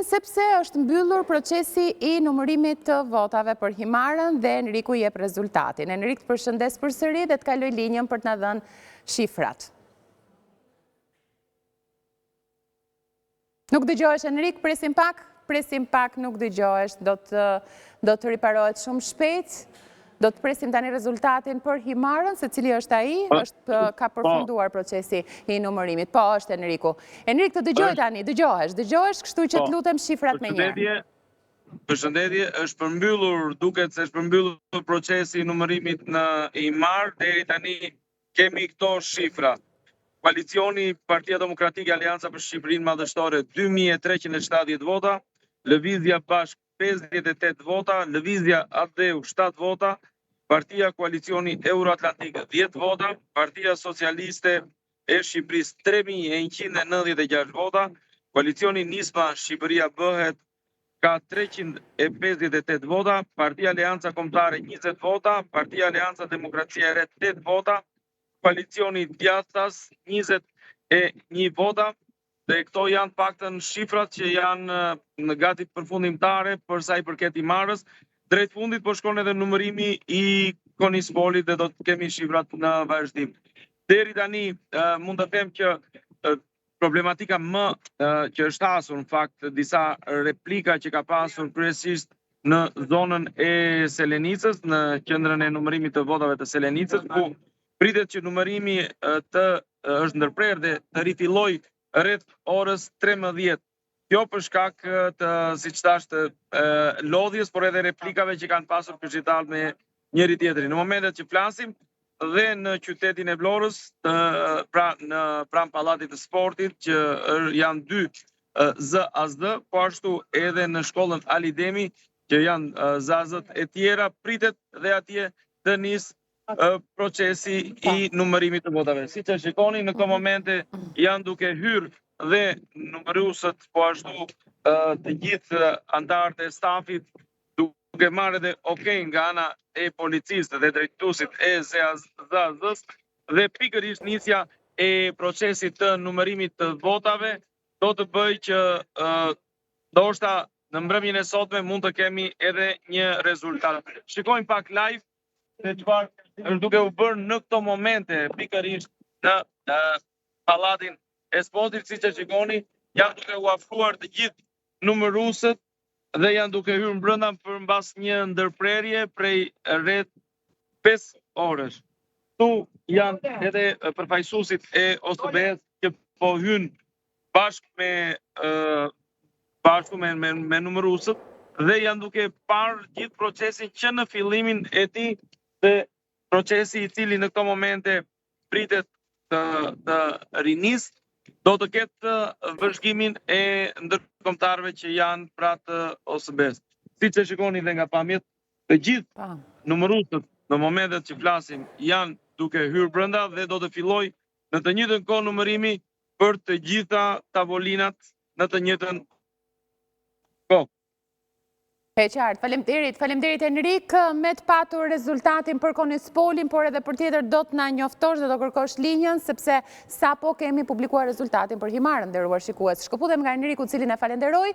sepse është mbyllur procesi i numërimit të votave për Himarën dhe Enriku jep rezultatin. Enrik, të përshëndes përsëri dhe të kaloj linjën për të na dhënë shifrat. Nuk dëgjohesh, Enrik, presim pak, nuk dëgjohesh, do të riparohet shumë shpejt. Do të presim tani rezultatin për Himarën, se cili është ai, ka përfunduar procesi i numërimit. Po, është Enriku. Enrik, të dëgjoj tani, dëgjohesh, kështu që të lutem shifrat me njerë. Përshëndetje, është përmbyllur, duket se është përmbyllur procesi i numërimit në Himarë, deri tani kemi këto shifra. Koalicioni Partia Demokratike Alianca për Shqipërinë Madhështore 2370 vota, Lëvizja Bashk 58 vota, Lëvizja Adeu 7 vota, Partia Koalicioni Euroatlantik 10 vota, Partia Socialiste e Shqipërisë 3196 vota, Koalicioni Nisma Shqipëria Bëhet ka 358 vota, Partia Alianca Kombëtare 20 vota, Partia Alianca Demokracia e Re 8 vota, Koalicioni Djathtas 21 vota, dhe këto janë paktën shifrat që janë në gati përfundimtare për sa i përket Himarës. Drejt fundit po shkon edhe numërimi i Konispolit dhe do të kemi shifrat në vazhdim. Deri tani mund të them që problematika më që është hasur në fakt disa replika që ka pasur kryesisht në zonën e Selenicës, në qendrën e numërimit të votave të Selenicës, ku pritet që numërimi është ndërprer dhe të rifilloj rreth orës 13. Kjo për shkak të, siç thash, të lodhjes, por edhe replikave që kanë pasur këshilltar me njëri tjetrin. Në momentet që flasim dhe në qytetin e Vlorës, në pranë Pallatit të Sportit, që janë 2 ZASD, po ashtu edhe në shkollën Alidemi, që janë ZASD e tjera, pritet dhe atje të nisë procesi i numërimit të votave. Si që shikoni, në këto momente janë duke hyrë dhe numëruesët, po ashtu të gjithë anëtarët e stafit, duke marrë edhe okay nga ana e policisë dhe drejtuesit e ZASD-s, dhe pikërisht nisja e procesit të numërimit të votave do të bëjë që ndoshta në mbrëmjen e sotme mund të kemi edhe një rezultat. Shikojmë pak live se çfarë është duke u bërë në këto momente, pikërisht në Pallatin e Sportit, siç e shikoni, janë duke u afruar të gjithë numëruesët dhe janë duke hyrë brenda përmbas një ndërprerje prej rreth 5 orësh. Ktu janë edhe përfaqësuesit e OSBE-s që po hynë bashkë me numëruesët dhe janë duke parë gjithë procesin që në fillimin e tij, dhe procesi i cili në këto momente pritet të rinis, do të ketë vëzhgimin e ndërkombëtarëve që janë pranë OSBE-s. Siç e shikoni dhe nga pamjet, të gjithë numëruesët në momentet që flasim janë duke hyrë brenda dhe do të fillojë në të njëjtën kohë numërimi për të gjitha tavolinat në të njëjtën kohë. E qartë, faleminderit Enrik, me të patur rezultatin për Konispolin, por edhe për tjetër do të na njoftosh dhe do kërkosh linjën, sepse sapo kemi publikuar rezultatin për Himarën, nderuar shikues. Shkëputem nga Enriku, cilin e falenderoj.